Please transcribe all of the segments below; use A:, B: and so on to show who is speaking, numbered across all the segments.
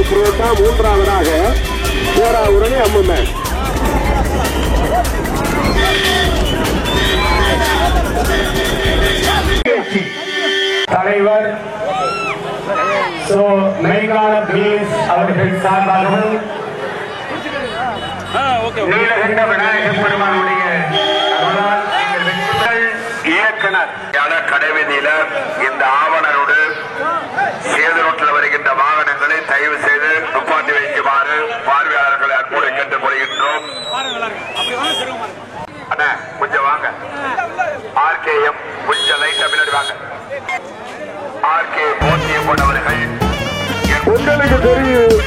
A: புரோட்டா, மூன்றாவதாக பேராவூரணி அம்முமேன்.
B: தலைவர் அவர்கள் சார்பாகவும் நீலகண்ட விநாயகர் பெருமானுடைய இயக்குனர் கடைவீதியில இந்த ஆவணரோடு சேதரோட்டில் வருகின்ற வாகனங்களை தயவு செய்து துப்பாட்டி வைக்குமாறு பார்வையாளர்களை அன்போடு கேட்டுக் கொள்கின்றோம். அண்ணா கொஞ்சம் வாங்க. ஆர்கேஎம் கொஞ்சம் லைட்டா பின்னாடி வாங்க. ஆர்கே போட்டியம் கொண்டவர்கள்
A: உங்களுக்கு தெரியும்.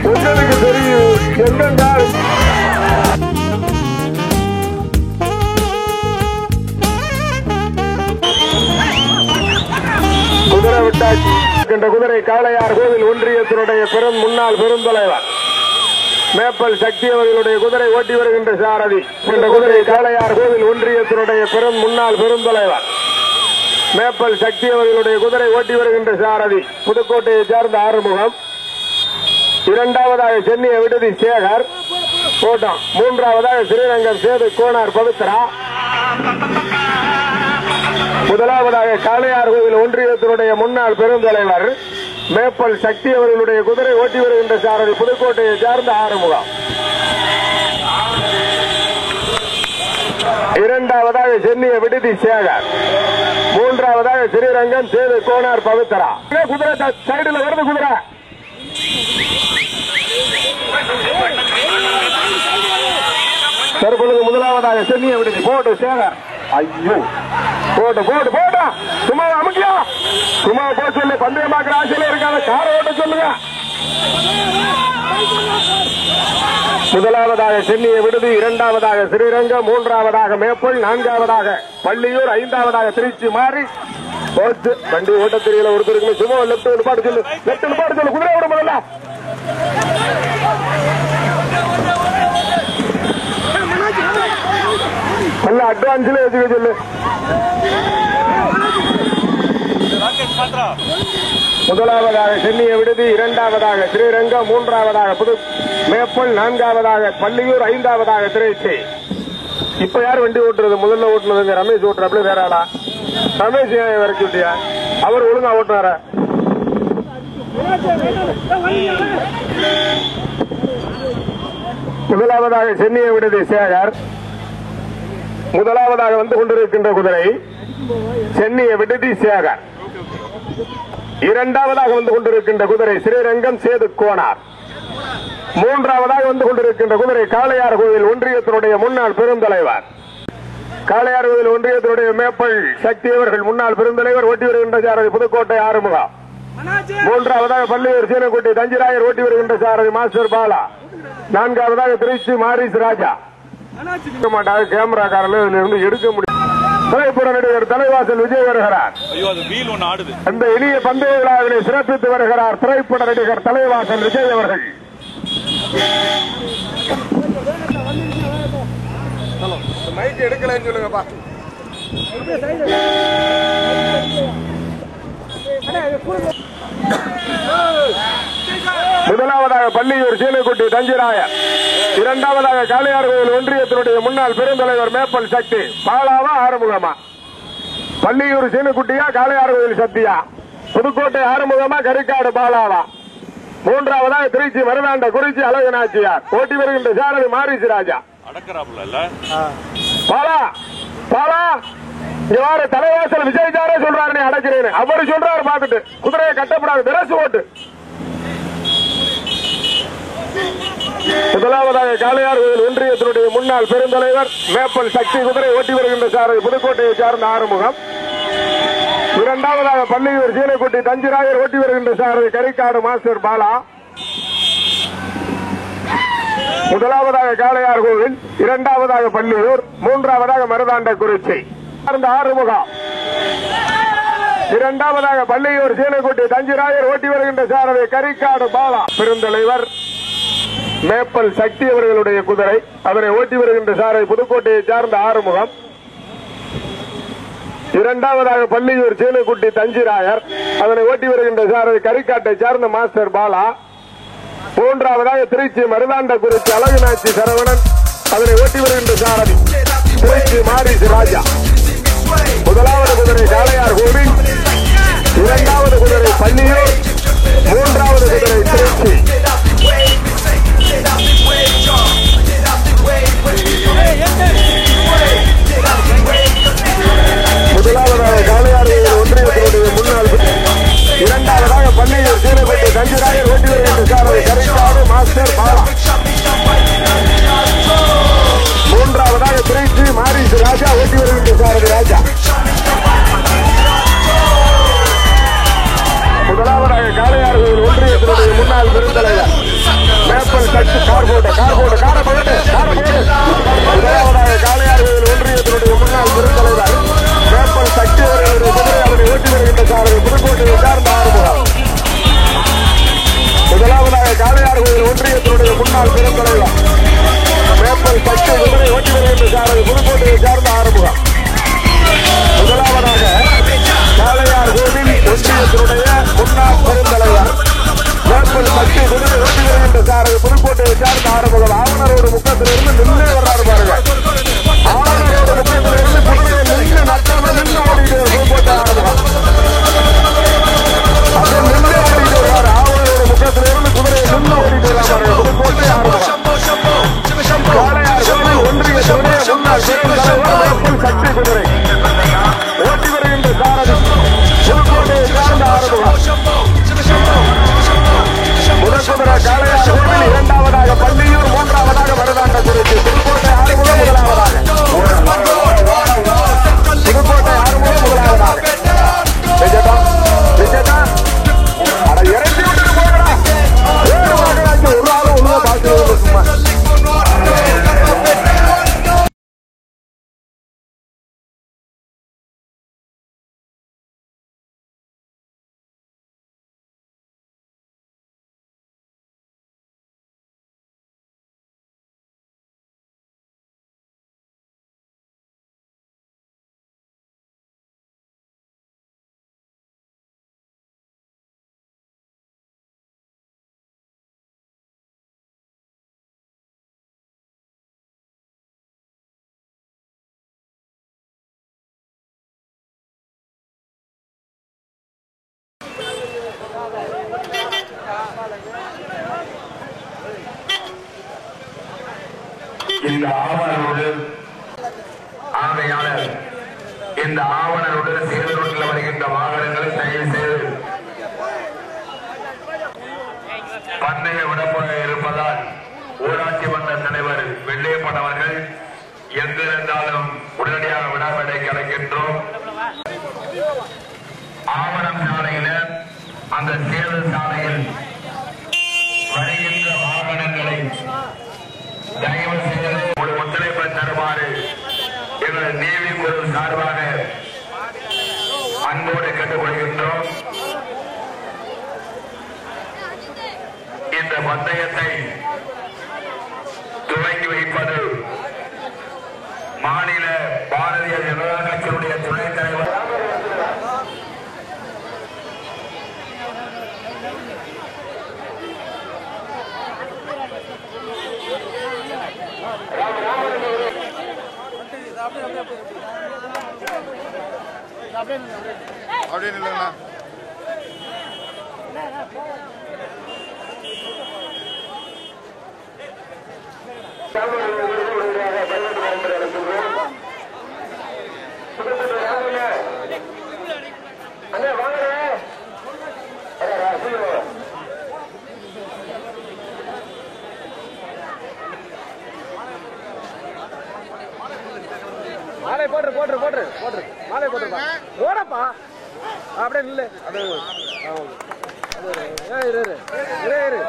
A: உங்களுக்கு தெரியும் என்னென்றால் குதிரை விட்டாச்சு என்ற குதிரை காளையார் கோவில் ஒன்றியத்தினுடைய பெரும் முன்னாள் பெருந்தலைவர் மேப்பல் சக்தி அவர்களுடைய குதிரை ஓட்டி வருகின்ற சாரதி என்ற குதிரை காளையார் கோவில் ஒன்றியத்தினுடைய பெரும் முன்னாள் பெருந்தலைவர் மேப்பல் சக்தி அவர்களுடைய குதிரை ஓட்டி வருகின்ற சாரதி புதுக்கோட்டையை சேர்ந்த ஆறுமுகம். இரண்டாவதாக சென்னிய விடுதி சேகர் கோட்டம். மூன்றாவதாக ஸ்ரீரங்கம் சேது கோனார் பவித்ரா. முதலாவதாக காளையார் கோவில் ஒன்றியத்தினுடைய முன்னாள் பெருந்தலைவர் மேப்பல் சக்தி அவர்களுடைய குதிரை ஓட்டி வருகின்ற சாரதி புதுக்கோட்டையை சேர்ந்த ஆறுமுகம். இரண்டாவதாக சென்னிய விடுதி சேகர். மூன்றாவதாக ஸ்ரீரங்கம் சேது கோனார் பவித்ரா. குதிரை சைடுல வருது குதிரை. தற்பொழுது முதலாவதாக சென்னிய விடுதி போட்டு சேகர். ஐயோ போட்டு போட்டு போட்டா சும்மா அமுக்கியா சும்மா போ சொல்லு. பந்தயமாக்குற ஆசையில இருக்காங்க. காரை ஓட்ட சொல்லுங்க. முதலாவதாக சென்னிய விடுதி, இரண்டாவதாக ஸ்ரீரங்கம், மூன்றாவதாக மேப்பல், நான்காவதாக பள்ளியூர், ஐந்தாவதாக திருச்சி மாறி போச்சு. வண்டி ஓட்ட தெரியல ஒருத்தருக்கு. சும்மா லெப்ட் நிப்பாடு சொல்லு. லெப்ட் நிப்பாடு சொல்லு. குதிரை விட முதல்ல நல்ல அட்வான்ஸ்ல வச்சுக்க சொல்லு. முதலாவதாக சென்னிய விடுதி, இரண்டாவதாக ஸ்ரீரங்கம், மூன்றாவதாக புது மேப்பல், நான்காவதாக பள்ளியூர், ஐந்தாவதாக திருச்சி. இப்ப யார் வண்டி ஓட்டுறது? முதல்ல ஓட்டுனதுங்க ரமேஷ் ஓட்டுறாப்ல. வேற ஆளா? ரமேஷ் வரைக்கும் விட்டியா? அவர் ஒழுங்கா ஓட்டுறார. முதலாவதாக சென்னிய விடுதி சேகர். முதலாவதாக வந்து கொண்டிருக்கின்ற குதிரை சென்னிய விடுதி சேகர். இரண்டாவதாக வந்து கொண்டிருக்கின்ற குதிரை ஸ்ரீரங்கம் சேது கோனார். மூன்றாவதாக வந்து கொண்டிருக்கின்ற குதிரை காளையார் கோவில் ஒன்றியத்தினுடைய முன்னாள் பெருந்தலைவர் காளையார் கோவில் ஒன்றியத்தினுடைய மேப்பல் சக்தி அவர்கள் முன்னாள் பெருந்தலைவர் ஓட்டி வருகின்ற சாரதி புதுக்கோட்டை ஆறுமுகம். மூன்றாவதாக பள்ளியூர் சீனக்குட்டி தஞ்சிராயர் ஓட்டி வருகின்ற சாரதி மாஸ்டர் பாலா. நான்காவதாக திருச்சி மாரிஸ் ராஜா. கேமராக்காரர்கள் இதுல இருந்து எடுக்க முடியும். திரைப்பட நடிகர் தலைவாசல் விஜய் வருகிறார். அந்த எளிய பந்தய விழாவினை சிறப்பித்து வருகிறார் திரைப்பட நடிகர் தலைவாசல் விஜய் அவர்கள். மைக் எடுக்கலன்னு சொல்லுங்கப்பா. முதலாவதாக பள்ளியூர் சீனக்குட்டி தஞ்சிராயர். இரண்டாவதாக காளையார் கோவில் ஒன்றியத்தினுடைய முன்னாள் பெருந்தலைவர் மேப்பல் சக்தி. பாலாவா ஆறுமுகமா? பள்ளியூர் சீனக்குட்டியா காளையார் கோவில் சக்தியா? புதுக்கோட்டை ஆறுமுகமா கரிக்காடு பாலாவா? மூன்றாவதாக திருச்சி மருதாண்ட குறிச்சி அழகு நாச்சியார் ஓட்டி வருகின்ற சாரதி மாரிசு ராஜா. பாலா பாலா இங்க வார தலைவாசல் விஜய் சாரே சொல்றாரு நீ அடக்கிறேன்னு. அவரு சொல்றாரு பாத்துட்டு குதிரையை கட்டப்படாது திரசு ஓட்டு. முதலாவதாக காளையார் கோவில் ஒன்றியத்தினுடைய முன்னாள் பெருந்தலைவர் மேப்பல் சக்தி குதிரை ஓட்டி வருகின்ற சாரதி புதுக்கோட்டையை சார்ந்த ஆறுமுகம். இரண்டாவதாக பள்ளியூர் சீலைக்குட்டி தஞ்சிராயர் ஓட்டி வருகின்ற சாரதி கரிக்காடு மாஸ்டர் பாலா. முதலாவதாக காளையார் கோவில், இரண்டாவதாக பள்ளியூர், மூன்றாவதாக மருதாண்ட குறிச்சி ஆறுமுகம். இரண்டாவதாக பள்ளியூர் சீலைக்குட்டி தஞ்சிராயர் ஓட்டி வருகின்ற சாரதி கரிக்காடு பாலா. பெருந்தலைவர் மேப்பல் சக்தி அவர்களுடைய குதிரை, அதனை ஓட்டி வருகின்ற சாரதி புதுக்கோட்டையை சார்ந்த ஆறுமுகம். இரண்டாவதாக பள்ளியூர் சீலைக்குட்டி தஞ்சிராயர், அதனை ஓட்டி வருகின்ற சாரதி கரிக்காட்டை சார்ந்த மாஸ்டர் பாலா. மூன்றாவதாக திருச்சி மருதாண்ட குறிச்சி அழகுநாச்சி சரவணன், அதனை ஓட்டி வருகின்ற சாரதி திருச்சி மாரிசு ராஜா. முதலாவது குதிரை காளையார் கோவில், இரண்டாவது குதிரை பள்ளியூர், மூன்றாவது குதிரை திருச்சி. முதலாவதாக காளையார் ஒன்றியத்தினுடைய முன்னாள், இரண்டாவதாக பள்ளியூர் சீலைக்குட்டி தஞ்சிராயர் ஓட்டி வருகின்ற சாரதி கரிக்காடு மாஸ்டர் பாலா. மூன்றாவதாக திருச்சி மாரிசு ராஜா ஓட்டி வருகின்ற சாரதி ராஜா. முதலாவதாக காளையார் ஒன்றியத்தினுடைய முன்னாள் பெருந்தலைவர் மேப்பல் சக்தி முதலாவதாக காளையார் ஒன்றியத்தினுடைய முன்னாள் பெருந்தலைவர் மேப்பல் சக்தி அவர்களுடைய குதிரை, அவரை ஓட்டி வருகின்ற சாரதி புதுக்கோட்டையை சார்ந்த ஆறுமுகம். முதலாவதாக காளையார் ஒன்றியத்தினுடைய முன்னாள் பெருந்தலைவர் மேப்பல் சக்தி குதிரை ஓட்டி வருகின்ற சாரதி புதுக்கோட்டையை சார்ந்த ஆறுமுகம். முதலாவதாக காளையார் கோவில் ஒன்றியத்தினுடைய முன்னாள் பெருந்தலைவர் மேப்பல் சக்தி குதிரை ஓட்டி வருகின்ற சாரதி புதுக்கோட்டையை சார்ந்த ஆறுமுகம். ஆவணரோடு முக்கத்திலிருந்து நின்று வர்றாரு பாருங்க. ஆவணரோடு முக்கத்திலிருந்து குதிரையை நின்று நட்டாம நின்று ஓடிட்டு புதுக்கோட்டை ஆறுமுகம். அது நின்று ஓடிட்டு வருவாரு. ஆவணரோடு முக்கத்திலிருந்து குதிரையை நின்று ஓடிட்டு வர்றாரு புதுக்கோட்டை ஆறுமுகம். காளையார் கோவில் ஒன்றியத்தினுடைய முன்னாள் பெருந்தலைவர் மேப்பல் சக்தி குதிரை ஓட்டி வருகின்ற சாரதி புதுக்கோட்டையை சார்ந்த ஆறுமுகம். முதற்குதிரை காளையார் கோவில், இரண்டாவதாக பள்ளியூர், மூன்றாவதாக மருதாண்ட குறிச்சி. புதுக்கோட்டை ஆறுமுகம் முதலாவதாக. புதுக்கோட்டை ஆறுமுகம் முதலாவதாக. அட இறங்கி விட்டு போகடா. ஒரு ஆளும் ஒழுங்கா பார்த்து சும்மா
B: இந்த ஆவணரோடு ஆணையாளர் இந்த ஆவணரோடு சேர்ந்து வருகின்ற வாகனங்களை தயவு செய்து பந்தய விடப்பட இருப்பதால் ஊராட்சி மன்ற தலைவர் வெள்ளையப்பன் அவர்கள் எங்கிருந்தாலும் உடனடியாக விடாமடை கலைக்கின்றோம். ஆவணம் சாலையில அந்த சேது சாலையில் வருகின்ற வாகனங்களை தயவு செய்து ஒரு ஒத்துழைப்பை தருமாறு எங்கள் நேவி குழு சார்பாக அன்போடு கேட்டுக்கொள்கின்றோம். இந்த பந்தயத்தை துவங்கி வைப்பது மாநில பாரதிய ஜனதா கட்சியினுடைய துணைத் தலைவர்
C: அப்படியே இல்லைங்களா? மாலை போட்டு மாலை போட்டுருப்பா ஓடப்பா அப்படியே இல்லை அப்படியே இரு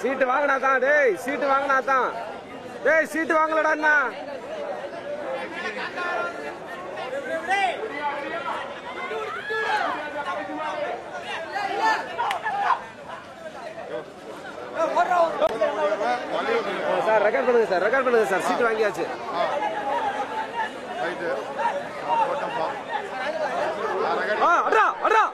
C: சீட்டு வாங்கினாதான் சீட்டு வாங்கினாதான் சீட்டு வாங்கலடா அண்ணா சார் ரெக்கார்ட் பண்ணுங்க சார் சீட்டு வாங்கியாச்சு அட்ரா அட்ரா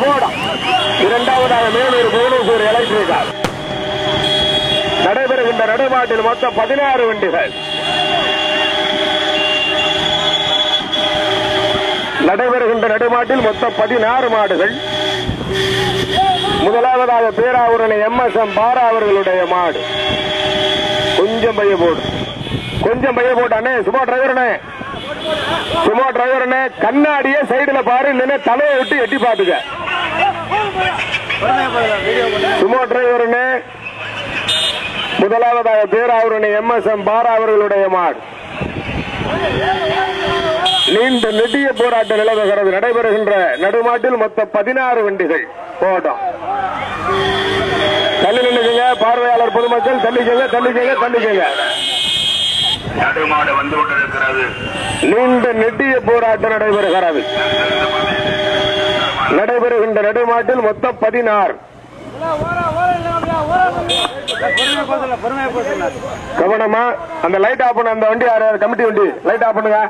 A: போடு இரண்டாவதாக மேலூர் புவனேஸ்வர் எலக்ட்ரிக்கல் நடைபெறுகின்ற நடைமாட்டில் மொத்தம் 16 வண்டிகள் நடைபெறுகின்ற நடைமாட்டில் மொத்தம் 16 மாடுகள். முதலாவதாக பேராவூரணி MSM பாரா அவர்களுடைய மாடு. கொஞ்சம் பைய போடு அண்ணே. சும்மா டிரைவர்னே கண்ணாடியே சைடுல பாரு, இல்லைன்னா தலையை விட்டு எட்டி பாத்துக்க. சும்மா டிரைவர்னே. முதலாவதாக பேராவூரணி MSM பாரா அவர்களுடைய மாடு. நீண்ட நெடிய போராட்ட நிலவுகிறது. நடைபெறுகின்ற நடுமாட்டில் மொத்தம் 16 வண்டிகள் போட்டோம். தள்ளி நின்னுங்க பார்வையாளர் பொதுமக்கள், தள்ளிக்கங்க.
B: நடுமாடு வந்து கொண்டிருக்கிறது.
A: நீண்ட நெடிய போராட்டம் நடைபெறுகிறது. நடைபெறுகின்ற நடுமாட்டில் மொத்தம் 16. கவனமா அந்த லைட் ஆஃப் பண்ண. அந்த வண்டி கமிட்டி வண்டி லைட் ஆஃப் பண்ணுங்க.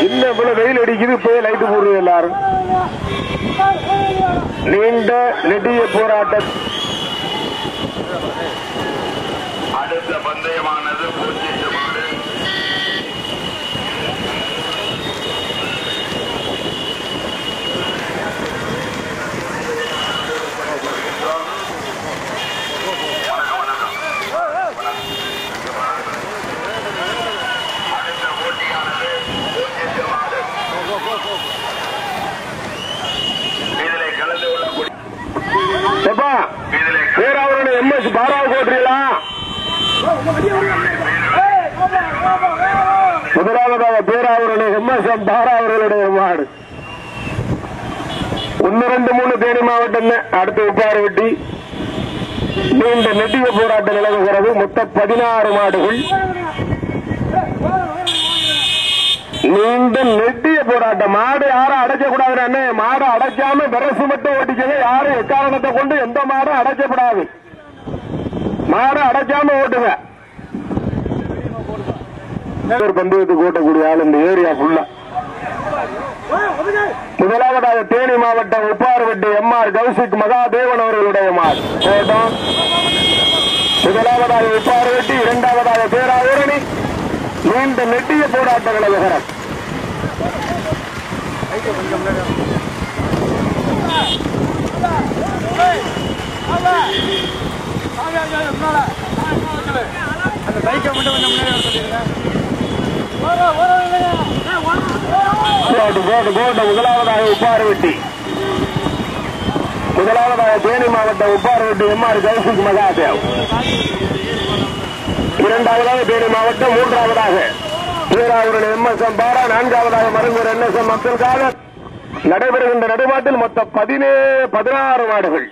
A: இன்னும் இவ்வளவு வெயில் அடிக்குது, போய் லைட் போடுறது எல்லாரும். நீண்ட நெடிய போராட்டம்.
B: அடுத்த பந்தயமானது பூஜ்ஜியம் மாடு. அடுத்த போட்டியானது பூஜ்ஜியம் மாடு. இதிலே கலந்து கொள்ளக்கூடிய
A: பேராவூரணி MS பாராவை போட்டுறீங்களா? முதலாவதாக பேராவூரணி MSM பாரா அவர்களுடைய மாடு. 1, 2, 3 தேனி மாவட்டம். அடுத்து உப்பாறு வெட்டி. நீண்ட நெடிய போராட்டம் நிலவுகிறது. மொத்தம் 16 மாடுகள். நீண்ட நெடிய போராட்டம். மாடு யாரும் அடைக்க கூடாது. மாடு அடைக்காம பெரசு மட்டும் ஓட்டிக்கங்க. யாரும் எக்காரணத்தை கொண்டு எந்த மாடும் அடைக்கப்படாது. மாடு அடைக்காம ஓட்டுங்க. பந்தயத்துக்கு ஓட்டக்கூடிய ஆள் இந்த ஏரியா ஃபுல்லா. முதலாவதாக தேனி மாவட்டம் உப்பாறுவட்டி MR கௌசிக் மகாதேவன் அவர்களுடைய மாடு ஓட்டம். முதலாவதாக உப்பாறுவட்டி, இரண்டாவதாக பேராவூரணி. நீண்ட நெட்டிய போராட்ட நிலவுகிறது.
C: அந்த பைக்கை மட்டும் கொஞ்சம் முன்னாடி சொல்லிடுங்க.
A: முதலாவதாக உப்பாறுவட்டி, முதலாவதாக தேனி மாவட்டம் உப்பார்வட்டி எம்ஆர் கௌசிக் மகாதேவ். இரண்டாவதாக தேனி மாவட்டம், மூன்றாவதாக பேராவூரணி எம்எஸ்எம் பாரா, நான்காவதாக மருங்கூர் என்எஸ்எம் அப்துல் காதர். நடைபெறுகின்ற நடுமாட்டில் மொத்தம் 16 மாடுகள்,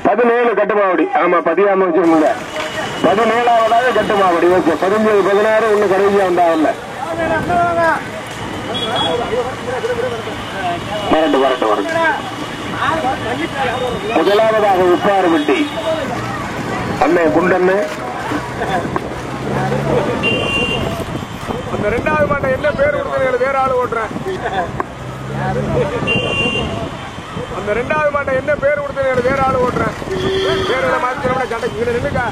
A: 17 கட்டுமாவடி. ஆமா, 15 வச்சிருந்தீங்க. 17ஆவதாக கட்டுமாவடி. ஓகே, 15 16 ஒண்ணு கடைசியா வந்தாங்கல்ல. வரட்டு. முதலாவதாக உப்பார்வட்டி அண்ணே குண்டண்ணே. அந்த 2வது மாட்டை என்ன பேர் கொடுத்தீங்க? வேற ஆளு ஓட்டுறேன். அந்த 2வது மாட்டை என்ன பேர் கொடுத்தீங்க? வேற ஆளு ஓட்டுறேன். பேரோட மாத்திரம் சண்டைக்கு இங்க நின்னுங்க.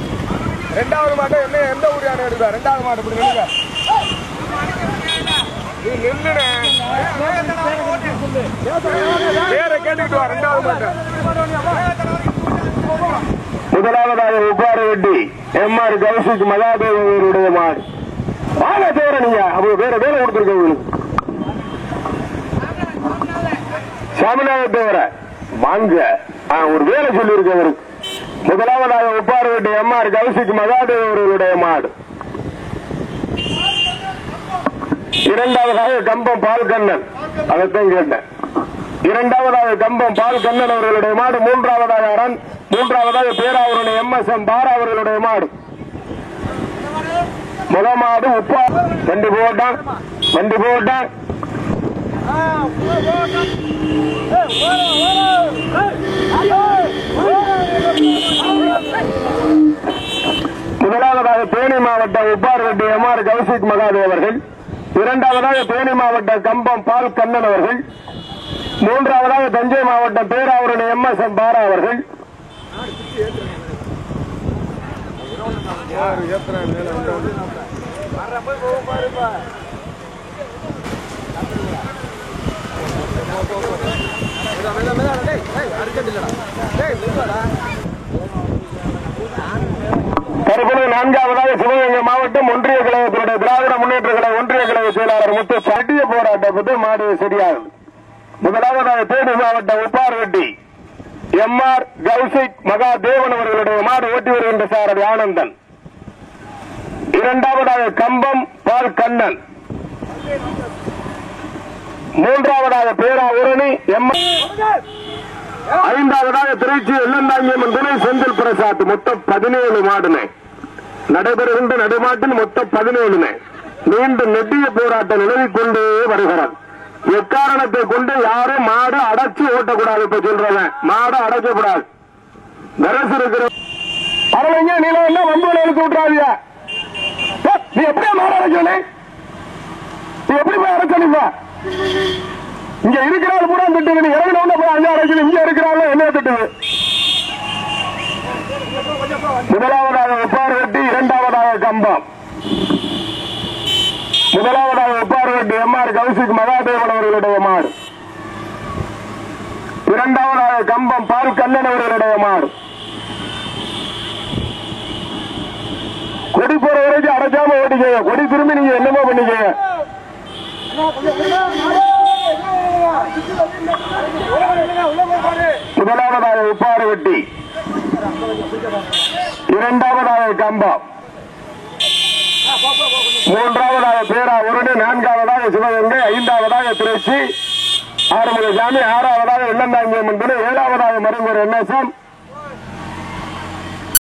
A: 2வது மாட்டை என்ன எந்த ஊரியான எடுக்கா? 2வது மாட்டை இப்படி நின்னுங்க. நீ நின்னுனே பேரை கேட்டுக்கிட்டு வா. 2வது மாட்டை முதலாவதாக உப்பார்வட்டி எம்ஆர் கௌசிக் மகாதேவருடைய மாடு. வாழ தேவர நீங்க அவங்க வேற வேலை கொடுத்துருக்க. சாமிநாத தேவர வாங்க, ஒரு வேலை சொல்லியிருக்க. முதலாவதாக உப்பார்வட்டி எம்ஆர் கௌசிக் மகாதேவருடைய மாடு. இரண்டாவதாக கம்பம் பால் கண்ணன், அதைத்தான் கேட்டேன். இரண்டாவதாக கம்பம் பால் கண்ணன் அவர்களுடைய மாடு. மூன்றாவதாக பேராவூரணி எம்எஸ்எம் பாரா அவர்களுடைய மாடு. முதல் மாடு உப்பா வண்டி போட்டான். முதலாவதாக தேனி மாவட்டம் உப்பார்வட்டி எம்ஆர் கௌசிக் மகாதேவ் அவர்கள். இரண்டாவதாக தேனி மாவட்டம் கம்பம் பால் கண்ணன் அவர்கள். மூன்றாவதாக தஞ்சை மாவட்டம் பேராவூரணி எம்எஸ்எம் பாரா அவர்கள். தற்போது 4ஆவதாக சிவகங்கை மாவட்டம் ஒன்றிய கழகத்தினுடைய திராவிட முன்னேற்ற கழக ஒன்றிய கழக செயலாளர் முத்து சட்டிய போராட்டப்பட்டு மாடு சரியாகும். முதலாவதாக தேனி மாவட்டம் உப்பார்வட்டி எம்ஆர் கௌசிக் மகாதேவன் அவர்களுடைய மாடு ஓட்டி வருகின்ற சாரதி ஆனந்தன். இரண்டாவதாக கம்பம் பால் கண்ணன். மூன்றாவதாக பேராவூரணி எம்ஆர். ஐந்தாவதாக திருச்சி எல்லந்தாங்கியம்மன் துணை செந்தில் பிரசாத். மொத்தம் 17 மாடுனே நடைபெறுகின்ற நடுமாட்டில் மொத்தம் 17. மீண்டும் நெட்டிய போராட்டம் நிலவிக் கொண்டே வருகிறது. எக்காரணத்தை கொண்டு யாரும் மாடு அடைச்சு ஓட்டக்கூடாது. இப்ப சொல்றவன் மாடு அடைக்கக்கூடாது. கரசு இருக்கிற பரவாயில்ல, நிலம் எல்லாம் வம்புல எழுத்து விட்டுறாதியா. நீ எப்படியா மாடு அடைச்சோனே? நீ எப்படி போய் அடைச்சா? இங்க இருக்கிறாள் கூட திட்டுது. நீ இறங்கின போய் அங்க அடைக்குது. இங்க இருக்கிறாள் என்ன திட்டுது? முதலாவதாக உப்பார்வட்டி, இரண்டாவதாக கம்பம். முதலாவதாக உப்பார்வட்டி எம்ஆர் கௌசிக் மகாதேவன் அவர்களுடைய மாடு. இரண்டாவதாக கம்பம் பால் கண்ணன் அவர்களுடைய மாடு. கொடி போற வரைக்கும் அடைச்சாம ஓட்டிக்கங்க. கொடி திரும்பி நீங்க என்னமோ பண்ணிக்கங்க. முதலாவதாக உப்பார்வட்டி, இரண்டாவதாக கம்பம், மூன்றாவதாக பேராவூரணி, நான்காவதாக சிவகங்கை, ஐந்தாவதாக திருச்சி ஆறுமுகசாமி, ஆறாவதாக வெள்ளந்தாங்கியம்மன் துணை, ஏழாவதாக மருங்கூர் என்எஸ்எம்,